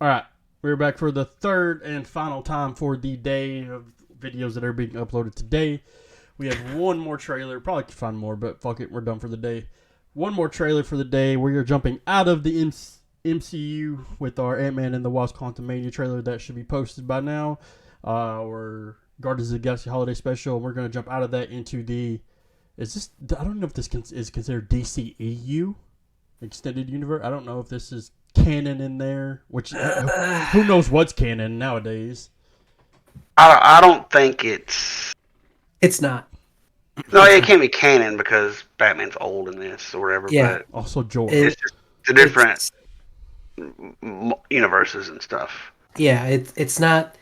All right, we're back for the third and final time for the day of videos that are being uploaded today. We have one more trailer. Probably could find more, but fuck it, we're done for the day. One more trailer for the day. We are jumping out of the MCU with our Ant-Man and the Wasp: Quantumania trailer that should be posted by now. Or Guardians of the Galaxy Holiday Special. And we're going to jump out of that into the... I don't know if this is considered DCEU, Extended Universe. I don't know if this is canon in there, which who knows what's canon nowadays. I don't think it's... It's not. No, it can't be canon because Batman's old in this or whatever. Yeah. But Also, George. it's just the different universes and stuff. Yeah, it's not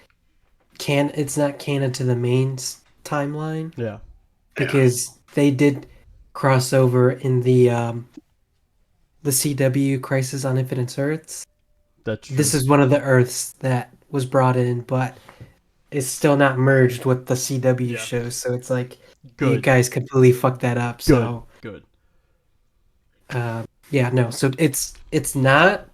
canon to the main timeline Yeah. because they did cross over in the CW Crisis on Infinite Earths. That's true. This is one of the Earths that was brought in, but it's still not merged with the CW shows. So it's like you guys completely fucked that up. So good. Yeah, no. So it's not,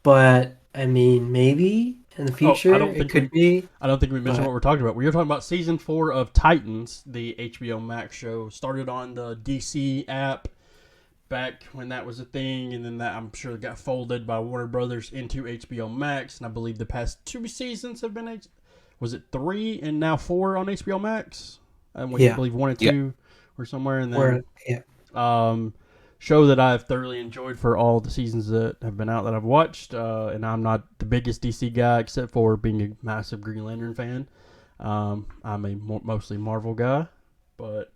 but I mean maybe in the future it could be. I don't think we mentioned what we're talking about. We were talking about season 4 of Titans, the HBO Max show. Started on the DC app back when that was a thing, and then that I'm sure got folded by Warner Brothers into HBO Max. And I believe the past 2 seasons have been was it 3 and now 4 on HBO Max? And I believe 1 and 2 were somewhere in there. Show that I've thoroughly enjoyed for all the seasons that have been out that I've watched. And I'm not the biggest DC guy except for being a massive Green Lantern fan. I'm a mostly Marvel guy, but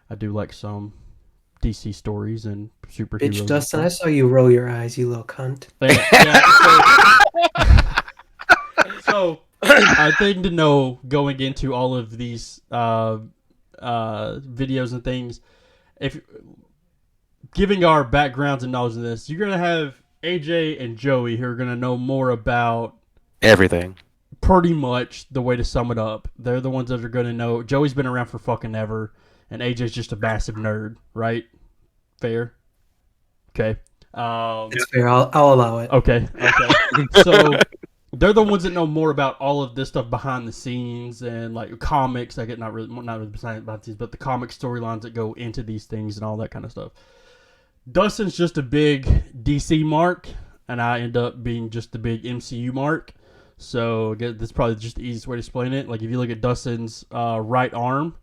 I do like some DC stories and superheroes. Bitch, Dustin, I saw you roll your eyes, you little cunt. So I think to know going into all of these videos and things, if giving our backgrounds and knowledge of this, you're gonna have AJ and Joey who are gonna know more about everything. Pretty much the way to sum it up. They're the ones that are gonna know. Joey's been around for fucking ever, and AJ's just a massive nerd, right? Fair? Okay. It's fair. I'll allow it. Okay. So they're the ones that know more about all of this stuff behind the scenes and like comics. I get not really about these, but the comic storylines that go into these things and all that kind of stuff. Dustin's just a big DC mark, and I end up being just the big MCU mark. So I guess that's probably just the easiest way to explain it. Like if you look at Dustin's right arm,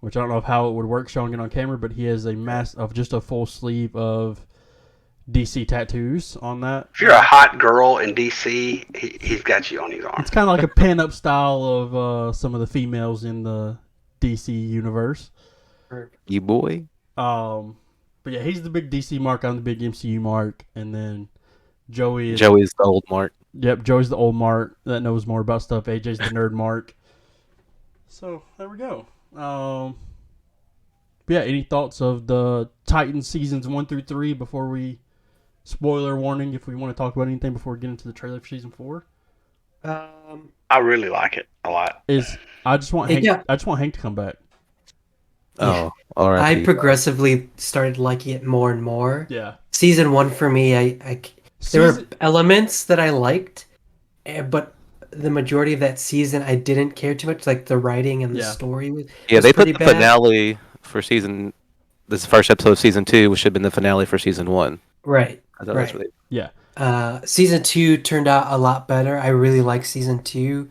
which I don't know how it would work showing it on camera, but he has a mass of just a full sleeve of DC tattoos on that. If you're a hot girl in DC, he's got you on his arm. It's kind of like a pin-up style of some of the females in the DC universe. You boy. But yeah, he's the big DC mark. I'm the big MCU mark, and then Joey's the old mark. Yep, Joey's the old mark that knows more about stuff. AJ's the nerd mark. So there we go. But yeah, any thoughts of the Titans seasons 1 through 3 before we... Spoiler warning if we want to talk about anything before we get into the trailer for season 4. I really like it a lot. I just want Hank to come back. Oh, all right. I progressively started liking it more and more. Yeah. Season 1 for me, there were elements that I liked, but the majority of that season I didn't care too much. Like the writing and the story was they put the bad. finale for season. This is the first episode of season 2, which should have been the finale for season 1. Right. I thought that's really... Yeah. Season 2 turned out a lot better. I really liked season 2,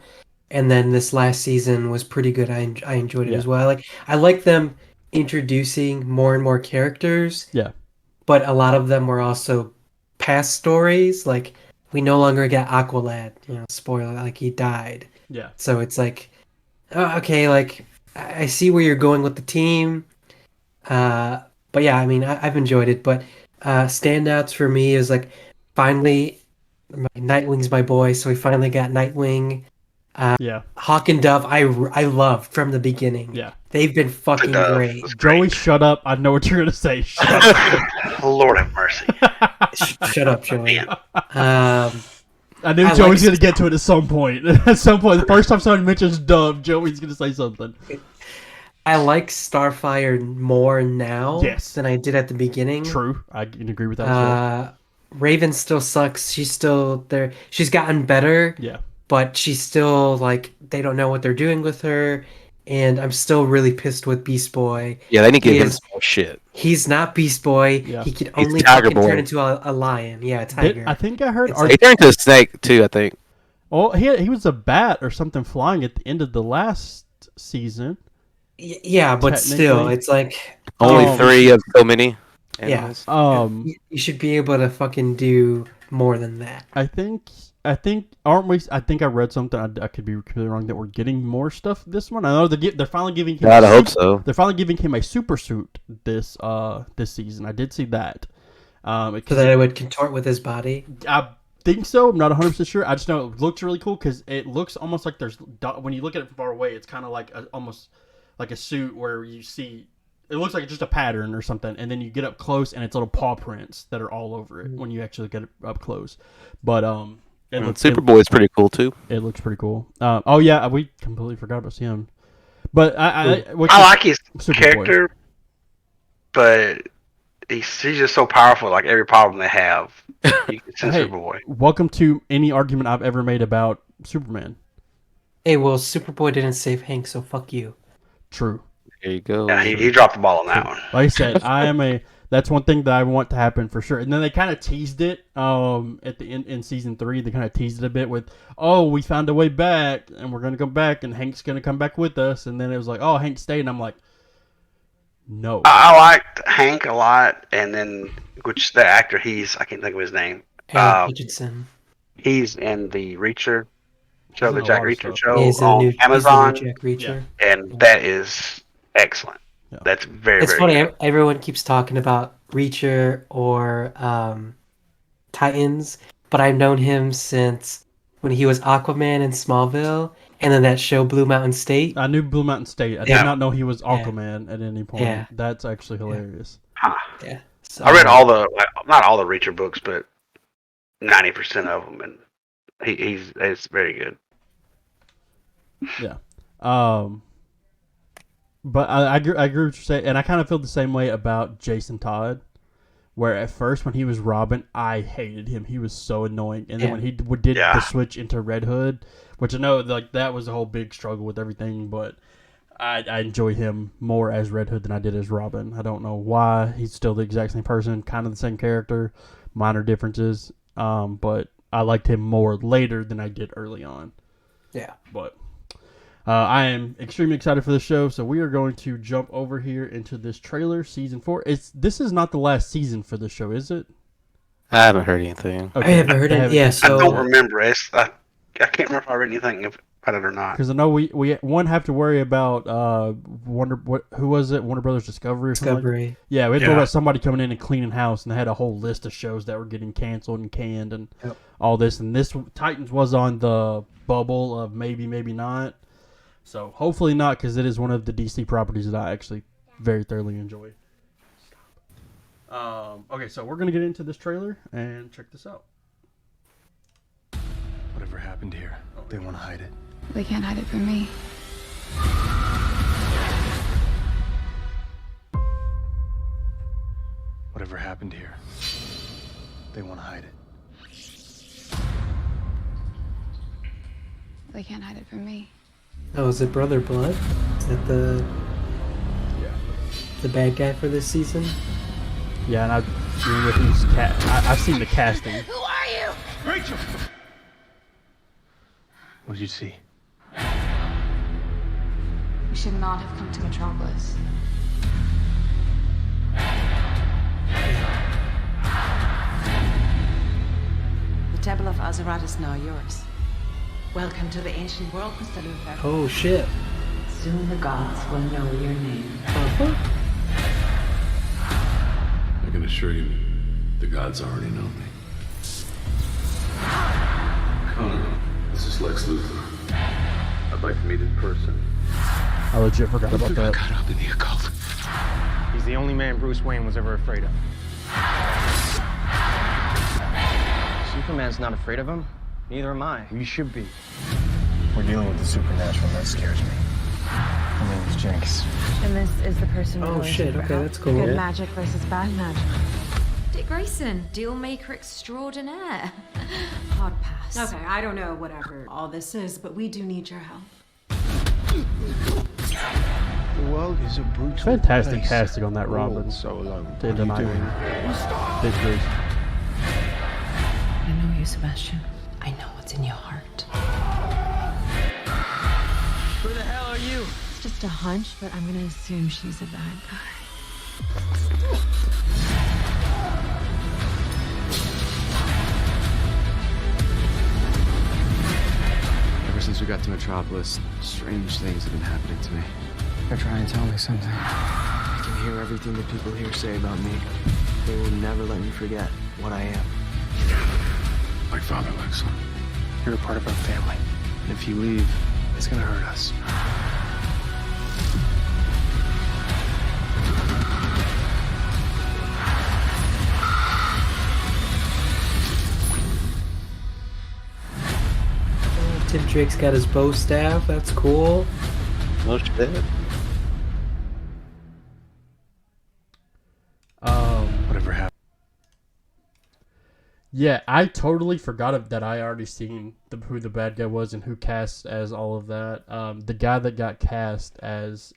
and then this last season was pretty good. I enjoyed it as well. I like them introducing more and more characters. Yeah. But a lot of them were also past stories. Like we no longer get Aqualad. Spoiler, like he died. Yeah. So it's like, okay, like I see where you're going with the team. But yeah, I mean, I've enjoyed it. But standouts for me is like finally, Nightwing's my boy, so we finally got Nightwing. Hawk and Dove, I loved from the beginning. Yeah, they've been fucking great. Joey, shut up! I know what you're gonna say. Shut up. Lord have mercy. Shut up, Joey. I knew Joey's gonna get to it at some point. At some point, the first time someone mentions Dove, Joey's gonna say something. I like Starfire more now than I did at the beginning. True, I can agree with that. Raven still sucks. She's still there. She's gotten better, Yeah. but she's still like they don't know what they're doing with her. And I'm still really pissed with Beast Boy. Yeah, they need to He give him is- some more shit. He's not Beast Boy. Yeah. He can He's only Tiger fucking Boy. turn into a lion. Yeah, a tiger. I think I heard. It's Art- He turned into a snake too, I think. oh, he was a bat or something flying at the end of the last season. Yeah, but still, Technically. it's like Only Um, 3 of so many. Yeah. animals. you should be able to fucking do more than that. I think aren't we? I think I read something. I could be completely wrong that we're getting more stuff this one. I know they're finally giving him. God, I a hope suit- so. They're finally giving him a super suit this season. I did see that. So that it would contort with his body. I think so. I'm not 100% sure. I just know it looks really cool because it looks almost like there's when you look at it from far away, it's kind of like almost like a suit where you see it looks like just a pattern or something, and then you get up close and it's little paw prints that are all over it when you actually get it up close. But it looks Superboy is pretty cool too. it looks pretty cool. Oh yeah, we completely forgot about him. But I I like his Superboy. character, but he's just so powerful. Like every problem they have, you can send Hey. Superboy. Welcome to any argument I've ever made about Superman. Hey, well, Superboy didn't save Hank, so fuck you. True. There you go. Yeah, he dropped the ball on that one. Like I said, that's one thing that I want to happen for sure. And then they kind of teased it at the end in season 3. They kind of teased it a bit with, "Oh, we found a way back, and we're gonna come back, and Hank's gonna come back with us." And then it was like, "Oh, Hank stayed," and I'm like, "No." I liked Hank a lot, and then which the actor I can't think of his name. Hank Hutchinson. He's in the Reacher show, He's the in a Jack lot of Reacher stuff. show He's the on new Amazon, Jack Reacher. and that is excellent. Yeah. That's very, It's very funny. good. Everyone keeps talking about Reacher or Titans, but I've known him since when he was Aquaman in Smallville, and then that show Blue Mountain State. I knew Blue Mountain State. I Yeah. did not know he was Aquaman at any point. Yeah. That's actually hilarious. Yeah, so, I read all the not all the Reacher books, but 90% of them, and it's very good. But I agree with what you're saying, and I kind of feel the same way about Jason Todd. Where at first, when he was Robin, I hated him. He was so annoying, and then Yeah. when he did Yeah. the switch into Red Hood, which I know like that was a whole big struggle with everything, but I enjoy him more as Red Hood than I did as Robin. I don't know why. He's still the exact same person, kind of the same character, minor differences. But I liked him more later than I did early on. Yeah. But I am extremely excited for the show, so we are going to jump over here into this trailer, season 4. This is not the last season for the show, is it? I haven't heard anything. I haven't heard it. Yeah, I so don't remember. I can't remember if I read anything about it or not. Because I know we have to worry about who was it? Warner Brothers Discovery or something like that? Discovery. Yeah, we had to worry Yeah. about somebody coming in and cleaning house, and they had a whole list of shows that were getting canceled and canned and Yep. all this. And this Titans was on the bubble of maybe not. So hopefully not, because it is one of the DC properties that I actually very thoroughly enjoy. Okay, so we're gonna get into this trailer and check this out. Whatever happened here, they want to hide it. They can't hide it from me. Whatever happened here, they want to hide it. They can't hide it from me. Oh, is it Brother Blood? Is that the bad guy for this season? Yeah, and I've seen with these I've seen the casting. Rachel! What did you see? We should not have come to Metropolis. The Temple of Azeroth is now yours. Welcome to the ancient world, Mr. Luther. Oh shit. Soon the gods will know your name. Uh-huh. I can assure you, the gods already know me. Connor, this is Lex Luthor. I'd like to meet in person. I legit forgot about that. Caught up in the occult. He's the only man Bruce Wayne was ever afraid of. Superman's not afraid of him. Neither am I. You should be. We're dealing with the supernatural, and that scares me. My name is Jinx. And this is the person Oh, going shit, to okay, that's cool. Good Yeah. magic versus bad magic. Dig Grayson, dealmaker extraordinaire. Hard pass. Okay, I don't know whatever all this is, but we do need your help. The world is a brutal Fantastic place. casting on that We're all Robin. so alone. To What are you deny doing? Big Bruce. I know you, Sebastian. I know what's in your heart. Who the hell are you? It's just a hunch, but I'm gonna assume she's a bad guy. Ever since we got to Metropolis, strange things have been happening to me. They're trying to tell me something. I can hear everything that people here say about me. They will never let me forget what I am. Like father, like son. You're a part of our family. And if you leave, it's gonna hurt us. Tim Drake's got his bow staff. That's cool. No shit. Whatever happened. Yeah, I totally forgot that I already seen who the bad guy was and who cast as all of that. The guy that got cast as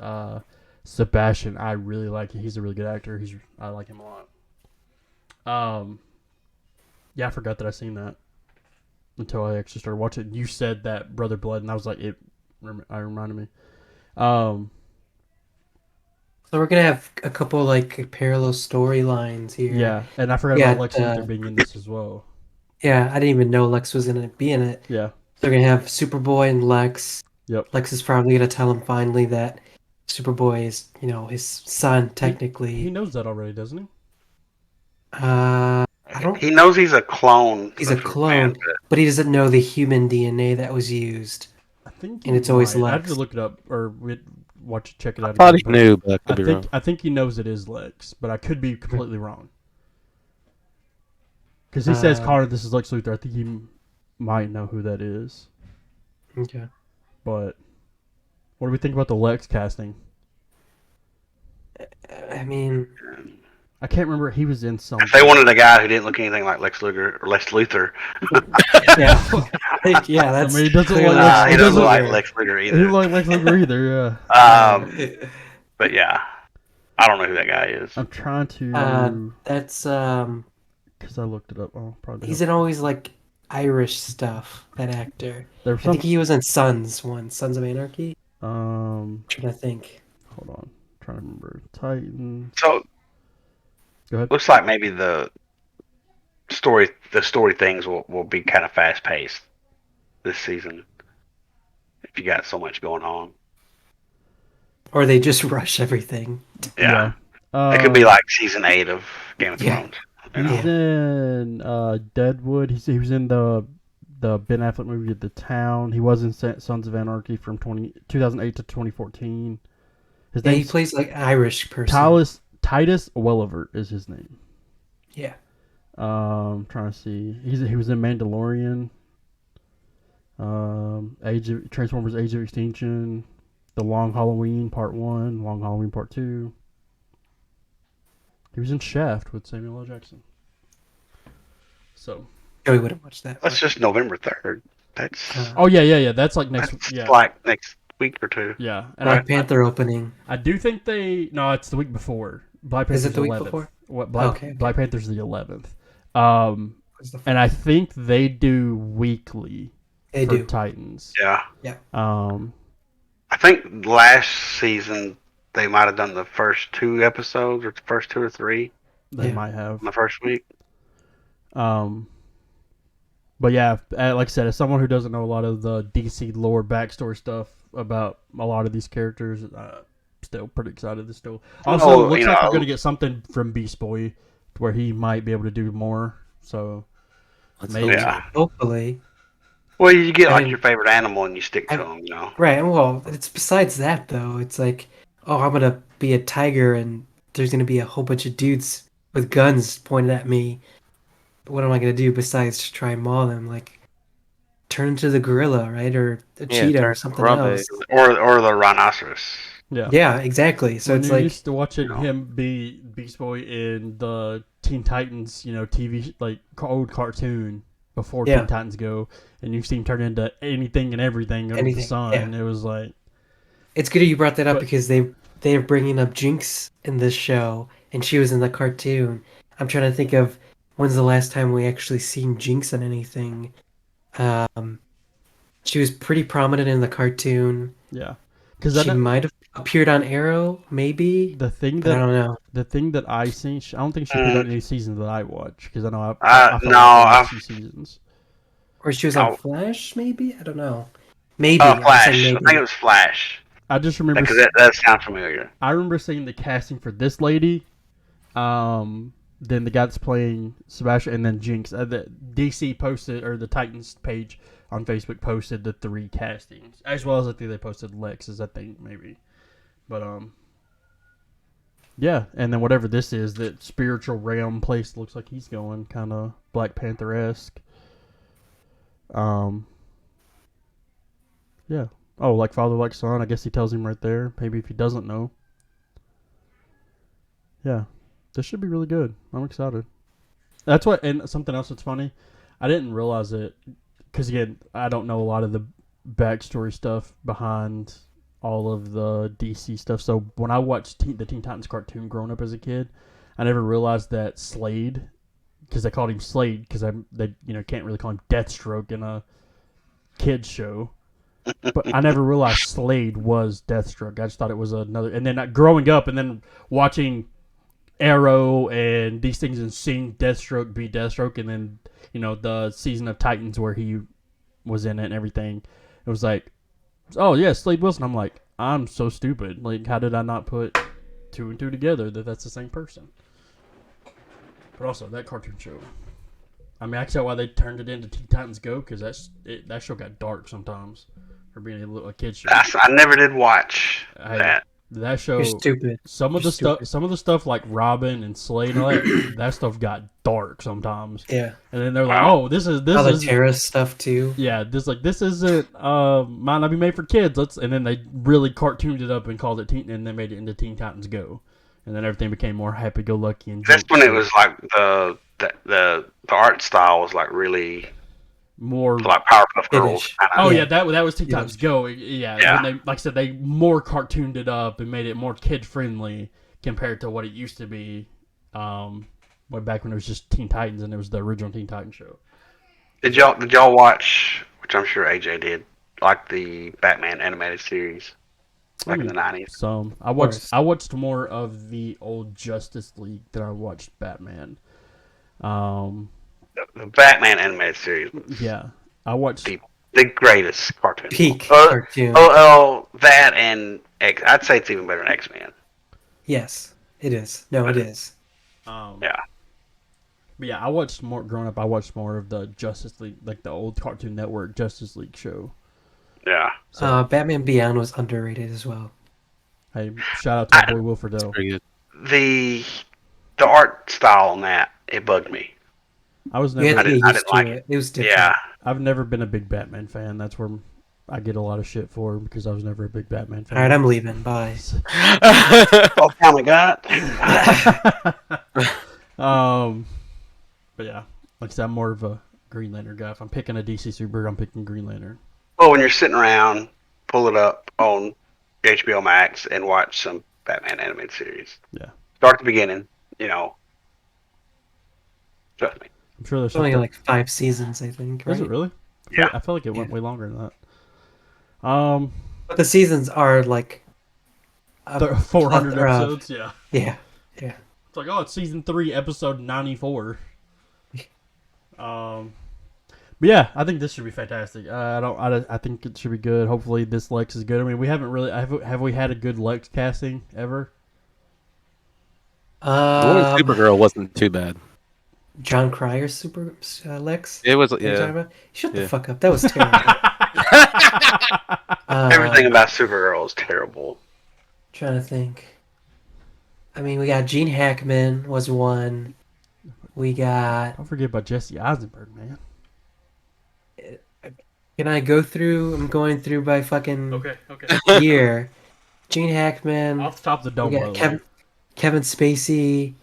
Sebastian, I really like. He's a really good actor. I like him a lot. Yeah, I forgot that I seen that until I actually started watching. You said that Brother Blood, and I was like, I reminded me. So we're gonna have a couple like parallel storylines here. Yeah, and I forgot Yeah, about Lex Luthor being in this as well. Yeah, I didn't even know Lex was gonna be in it. Yeah. They're gonna have Superboy and Lex. Yep. Lex is probably gonna tell him finally that Superboy is, his son technically. He knows that already, doesn't he? I don't. He knows he's a clone. He's a clone, but he doesn't know the human DNA that was used. I think, and it's always I have Lex. to look it up or check it out. I thought again, he knew, but I could be wrong. I think he knows it is Lex, but I could be completely wrong. Because he says, "Connor, this is Lex Luthor." I think he might know who that is. Okay. But what do we think about the Lex casting? I mean, I can't remember. He was in something. If they wanted a guy who didn't look anything like Lex Luthor, yeah, that's. I mean, he doesn't clearly- look like he doesn't look like Lex Luthor He either. doesn't look like Lex Luthor either. Yeah. But yeah, I don't know who that guy is. I'm trying to. That's Because I looked it up. Oh, probably. he's in always like Irish stuff. That actor. There was I think some- he was in Sons of Anarchy. I'm trying to think. Hold on. Trying to remember. Titan. So Go ahead. looks like maybe the story things will be kind of fast paced this season. If you got so much going on. Or they just rush everything. Yeah. It could be like season 8 of Game of Thrones. He's in Deadwood. He was in the Ben Affleck movie The Town. He was in Sons of Anarchy from 2008 to 2014. His Yeah, he name's plays like an Irish person. Titus Welliver is his name. Yeah. Trying to see. He was in Mandalorian. Transformers: Age of Extinction, The Long Halloween Part 1, Long Halloween Part 2. He was in Shaft with Samuel L. Jackson. So. Joey would have watched that. That's just November 3rd. That's. Oh yeah. That's like next. That's Yeah. like next week or two. Yeah. Black Panther opening. I do think no, it's the week before. Black Panther's Is it the week 11th. before? Okay. Black Panther's the 11th. And I think they do weekly They for do. Yeah. Titans. Yeah. I think last season they might have done the first 2 episodes or the first 2 or 3. They might have. In the first week. But yeah, like I said, as someone who doesn't know a lot of the DC lore backstory stuff about a lot of these characters, still pretty excited. This still also looks like we're going to get something from Beast Boy, where he might be able to do more. So maybe, hopefully. Well, you get like your favorite animal and you stick to them, you know. Right. Well, it's besides that though. It's like, oh, I'm gonna be a tiger, and there's gonna be a whole bunch of dudes with guns pointed at me. What am I gonna do besides try and maul them? Like, turn into the gorilla, right, or a cheetah or something else. Or the rhinoceros. Yeah. Yeah, exactly. So When it's you're like used to watching you know. him be Beast Boy in the Teen Titans, TV like old cartoon before Yeah. Teen Titans Go, and you've seen him turn into anything and everything under the Anything, sun. yeah. It was like, it's good you brought that up But- because they're bringing up Jinx in this show, and she was in the cartoon. I'm trying to think of when's the last time we actually seen Jinx in anything. She was pretty prominent in the cartoon. yeah, because She might have appeared on Arrow, maybe. the thing But I that don't know. the thing that I seen, I don't think she appeared on any seasons that I watch because I know I felt No, like I watched I've- 2 seasons. Or she was on Oh. Flash, maybe? I don't know. Maybe. Oh, I'm Flash. saying I maybe. think it was Flash. I just remember. Because that does sound familiar. I remember seeing the casting for this lady, then the guy that's playing Sebastian, and then Jinx. The DC posted, or the Titans page on Facebook posted the 3 castings, as well as I think they posted Lex's, I think maybe, but yeah, and then whatever this is, that spiritual realm place looks like he's going, kind of Black Panther-esque. Yeah. Oh, like father, like son. I guess he tells him right there. Maybe if he doesn't know. Yeah, this should be really good. I'm excited. That's what, and something else that's funny, I didn't realize it, because again, I don't know a lot of the backstory stuff behind all of the DC stuff. So when I watched the Teen Titans cartoon growing up as a kid, I never realized that Slade, because they called him Slade, because they can't really call him Deathstroke in a kids show. But I never realized Slade was Deathstroke. I just thought it was another. And then growing up and then watching Arrow and these things and seeing Deathstroke be Deathstroke, and then the season of Titans where he was in it and everything, it was like, oh yeah, Slade Wilson. I'm like, I'm so stupid. Like, how did I not put 2 and 2 together that that's the same person? But also that cartoon show. I mean, I can tell why they turned it into Teen Titans Go, because that show got dark sometimes for being a kid's show. I never did watch that. That show. You're stupid. Some of the stuff like Robin and Slade and all that stuff got dark sometimes. Yeah. And then they're like, oh, this is Other terrorist stuff too. Yeah, this isn't might not be made for kids. And then they really cartooned it up and called it and they made it into Teen Titans Go. And then everything became more happy go lucky and That's when it was like the art style was like really more like Powerpuff Girls. Oh yeah, that was Teen Titans Go. Yeah. When they, like I said, they more cartooned it up and made it more kid friendly compared to what it used to be. Way back when it was just Teen Titans and it was the original Teen Titans show. Did y'all watch, which I'm sure AJ did, like the Batman animated series back in the 90s? So I watched more of the old Justice League than I watched Batman. The Batman animated series. Yeah, I watched the greatest cartoon. Peak cartoon. That and I'd say it's even better than X-Men. Yes, it is. No, it is. Yeah. But yeah, I watched more growing up. I watched more of the Justice League, like the old Cartoon Network Justice League show. Yeah. Batman Beyond was underrated as well. Hey, shout out to our boy Will Friedle. The art style on that, it bugged me. I was never. I didn't like it. It was different. Yeah. I've never been a big Batman fan. That's where I get a lot of shit for, because I was never a big Batman fan. All right, I'm leaving. Bye. Oh, my God. But yeah, like I said, I'm more of a Green Lantern guy. If I'm picking a DC superhero, I'm picking Green Lantern. Well, when you're sitting around, pull it up on HBO Max and watch some Batman animated series. Yeah. Start at the beginning, Trust me. I'm sure there's only something... like 5 seasons, I think. Right? Is it really? Yeah. I feel like it went way longer than that. But the seasons are like 400 episodes. Yeah. Yeah. It's like, oh, it's season 3, episode 94. But yeah, I think this should be fantastic. I think it should be good. Hopefully, this Lex is good. I mean, we haven't really have we had a good Lex casting ever? The one Supergirl wasn't too bad. John Cryer's Super Lex. It was, What are you yeah. talking about? Shut the fuck up. That was terrible. Everything about Supergirl is terrible. Trying to think. I mean, we got Gene Hackman was one. We got. Don't forget about Jesse Eisenberg, man. Can I go through? I'm going through by fucking Okay. year. Gene Hackman. Off the top of the dome, we by got the way. Kevin Spacey.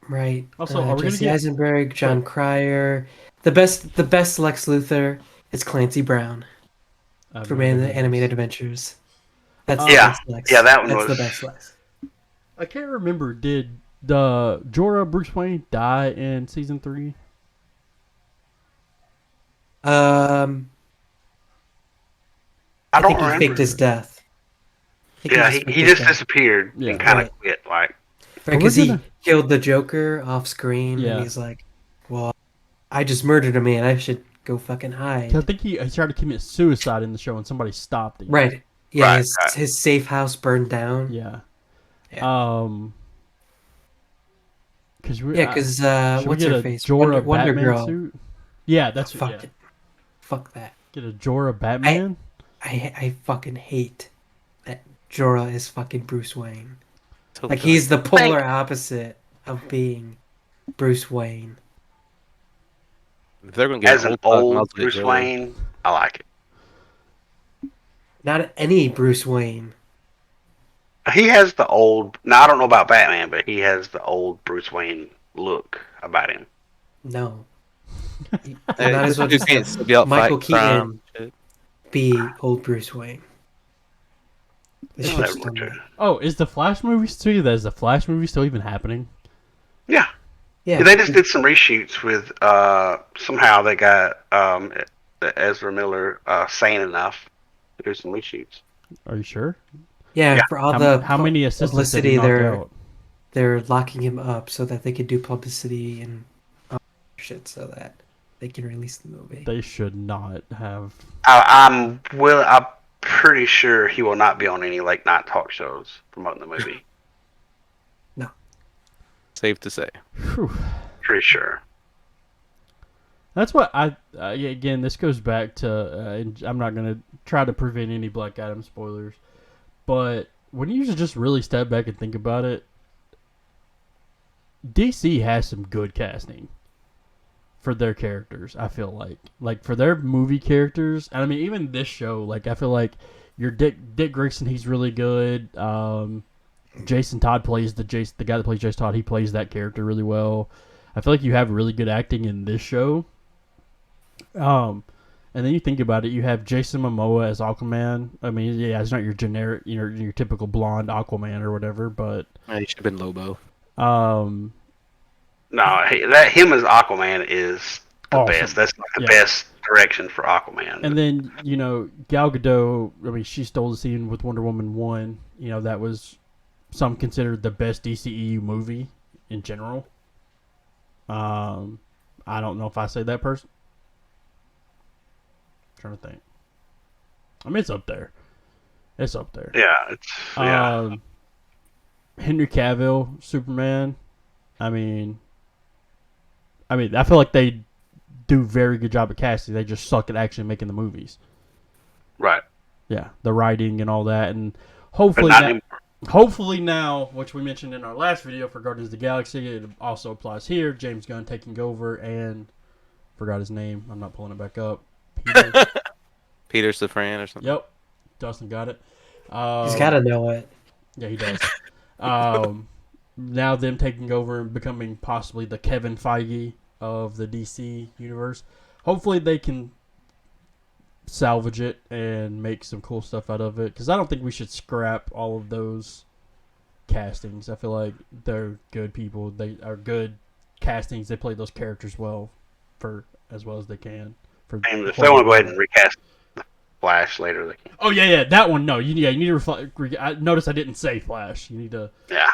Right. Also, are we gonna Jesse get- Eisenberg, John Cryer. The best Lex Luthor is Clancy Brown I've for never heard Man of this. Animated Adventures. That's the Yeah. best Lex. Yeah, that one That's was- the best Lex. I can't remember. Did the Jorah Bruce Wayne die in season 3? I don't think he remember. faked his death. I think Yeah, faked he his just death. disappeared Yeah. and kind of Right. quit. Like, Right, We're because he gonna- killed the Joker off screen, Yeah. and he's like, "Well, I just murdered a man. I should go fucking hide." 'Cause I think he tried to commit suicide in the show and somebody stopped him. Right. Yeah, Right, his safe house burned down. Yeah. Yeah. Because we Yeah, because should we what's get her a face? Jorah Wonder Batman Girl. suit? Yeah, that's Fuck yeah. it. Fuck that. Get a Jorah Batman. I fucking hate that Jorah is fucking Bruce Wayne. Totally Like fine. he's the polar opposite of being Bruce Wayne. If they're gonna get as an Todd, might as old well get Bruce Joey. Wayne, I like it. Not any Bruce Wayne. He has the old. Now I don't know about Batman, but he has the old Bruce Wayne look about him. No. You Hey, might as well you just can't have still be out Michael fighting crime, Keaton shit. be old Bruce Wayne. They That's should never have done true. that. Oh, is the Flash movie still? Is the Flash movie still even happening? Yeah. Yeah, They just did some reshoots with. Somehow they got Ezra Miller sane enough to do some reshoots. Are you sure? yeah, Yeah. for all the How many assistants did publicity he knock they're out? they're locking him up so that they could do publicity and shit so that they can release the movie. They should not have. I'm pretty sure he will not be on any late night talk shows promoting the movie. Safe to say. Whew. Pretty sure. That's what yeah, again, this goes back to. And I'm not gonna try to prevent any Black Adam spoilers, but when you just really step back and think about it, DC has some good casting for their characters. I feel like for their movie characters, and I mean even this show. Like I feel like your Dick Grayson, he's really good. Jason Todd plays the guy that plays Jason Todd. He plays that character really well. I feel like you have really good acting in this show. And then you think about it, you have Jason Momoa as Aquaman. I mean, yeah, it's not your generic, your typical blonde Aquaman or whatever, but He should have been Lobo. No, him as Aquaman is the Awesome. best. That's like the Yeah. best direction for Aquaman. And then, Gal Gadot, I mean, she stole the scene with Wonder Woman 1. That was some considered the best DCEU movie in general. I don't know if I say that person. I'm trying to think. I mean, it's up there. It's up there. Yeah, Henry Cavill, Superman. I mean, I feel like they do very good job at casting. They just suck at actually making the movies. right. Yeah, the writing and all that, and But hopefully, not now, anymore. hopefully now, which we mentioned in our last video for Guardians of the Galaxy, it also applies here. James Gunn taking over, and forgot his name. I'm not pulling it back up. Peter Safran or something. Yep, Dustin got it. He's got to know it. Yeah, he does. Now them taking over and becoming possibly the Kevin Feige of the DC universe. Hopefully they can salvage it and make some cool stuff out of it. Because I don't think we should scrap all of those castings. I feel like they're good people. They are good castings. They play those characters well as well as they can. And if they want to go ahead and recast the Flash later, they can. Oh yeah, that one. No, you need to notice I didn't say Flash. You need to. Yeah.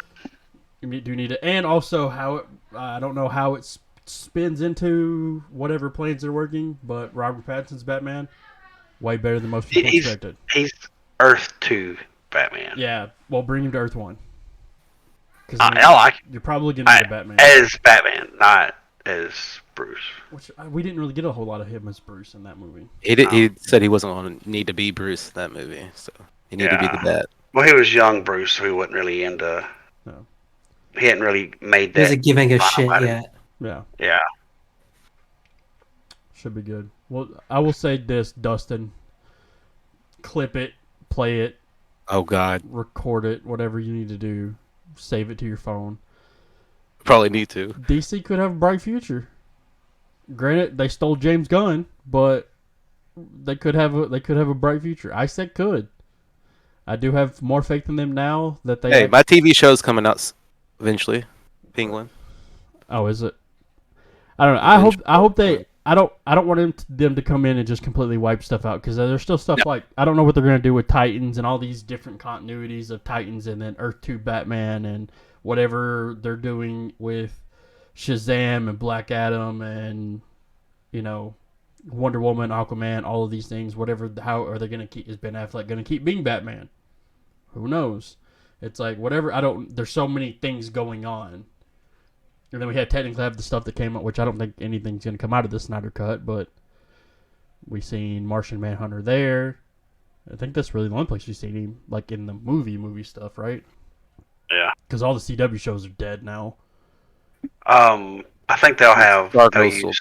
You need to, and also how it. I don't know how it spins into whatever plans they're working, but Robert Pattinson's Batman, way better than most people expected. He's Earth 2 Batman. Yeah, well, bring him to Earth 1. I like it. You're probably gonna get a Batman as Batman, not as Bruce. Which we didn't really get a whole lot of him as Bruce in that movie. He said he wasn't going to need to be Bruce in that movie, so he needed to be the Bat. Well, he was young Bruce, so he wasn't really into. No. He hadn't really made that. He wasn't giving a shit about it. yet. Yeah. Yeah. Should be good. Well, I will say this, Dustin. clip it, play it, Oh God, record it, whatever you need to do, save it to your phone. probably need to. DC could have a bright future. Granted, they stole James Gunn, but they could have a bright future. I said could. I do have more faith in them now that they. Hey, my TV show's coming out eventually. Penguin. Oh, is it? I don't know. I hope they. I don't want them to come in and just completely wipe stuff out, because there's still stuff like, I don't know what they're gonna do with Titans and all these different continuities of Titans, and then Earth 2 Batman, and whatever they're doing with Shazam and Black Adam and, you know, Wonder Woman, Aquaman, all of these things. Whatever, how are they gonna keep? Is Ben Affleck gonna keep being Batman? Who knows? It's like, whatever. There's so many things going on. And then we technically have the stuff that came out, which I don't think anything's going to come out of the Snyder Cut, but we seen Martian Manhunter there. I think that's really the only place we've seen him, like in the movie stuff, right? Yeah. Because all the CW shows are dead now. I think they'll use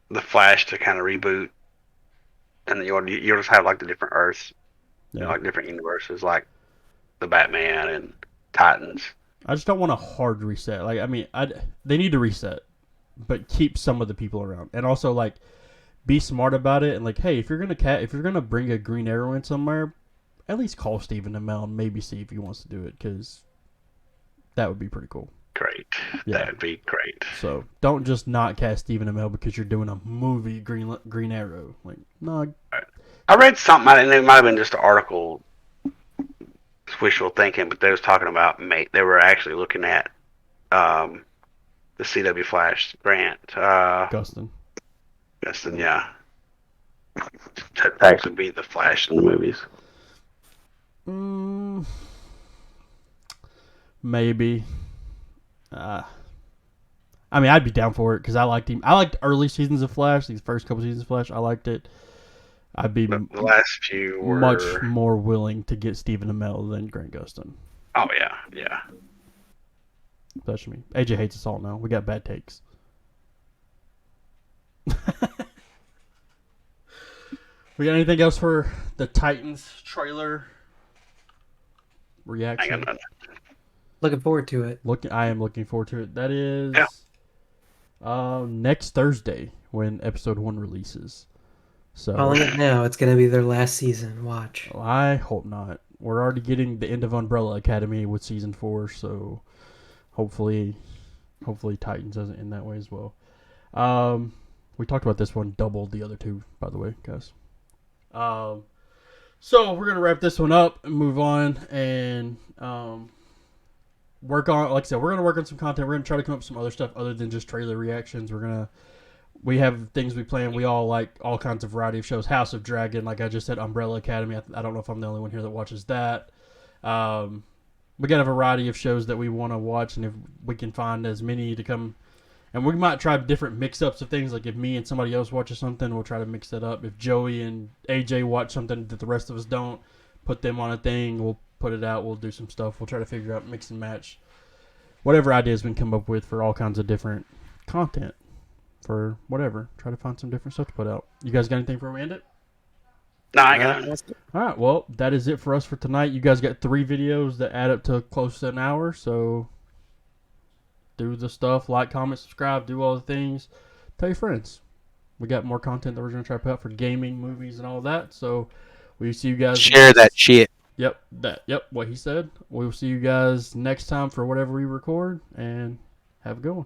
the Flash to kind of reboot, and you'll just have like the different Earths, Yeah. you know, like different universes, like the Batman and Titans. I just don't want a hard reset. Like, I mean, they need to reset, but keep some of the people around, and also like be smart about it. And like, hey, if you're gonna bring a Green Arrow in somewhere, at least call Stephen Amell and maybe see if he wants to do it, because that would be pretty cool. Great, Yeah. that would be great. So don't just not cast Stephen Amell because you're doing a movie Green Arrow. Like, no. I read something, and it might have been just an article. Wishful thinking, but they was talking about they were actually looking at the CW Flash Grant Gustin, yeah, to actually be the Flash in the movies. Maybe. I mean, I'd be down for it because I liked him. I liked early seasons of Flash. These first couple seasons of Flash, I liked it. I'd be The last few were much more willing to get Stephen Amell than Grant Gustin. Oh yeah. Especially me. AJ hates us all now. We got bad takes. We got anything else for the Titans trailer reaction? I got none. Looking forward to it. I am looking forward to it. That is next Thursday when episode 1 releases. So Calling it now. It's going to be their last season. Watch. I hope not. We're already getting the end of Umbrella Academy with season 4, so hopefully Titans doesn't end that way as well. We talked about this one, doubled the other two, by the way, guys. So we're gonna wrap this one up and move on and work on. Like I said, we're gonna work on some content. We're gonna try to come up with some other stuff other than just trailer reactions. We have things we plan. We all like all kinds of variety of shows. House of Dragon, like I just said, Umbrella Academy. I don't know if I'm the only one here that watches that. We got a variety of shows that we want to watch, and if we can find as many to come, and we might try different mix-ups of things. Like if me and somebody else watches something, we'll try to mix that up. If Joey and AJ watch something that the rest of us don't, put them on a thing. We'll put it out. We'll do some stuff. We'll try to figure out mix and match whatever ideas we can come up with for all kinds of different content. For whatever. Try to find some different stuff to put out. You guys got anything before we end it? No, I got it. Alright, well, that is it for us for tonight. You guys got 3 videos that add up to close to an hour, so do the stuff, like, comment, subscribe, do all the things. Tell your friends. We got more content that we're going to try to put out for gaming, movies, and all that, so we'll see you guys. Share that shit. Yep, what he said. We'll see you guys next time for whatever we record, and have a good one.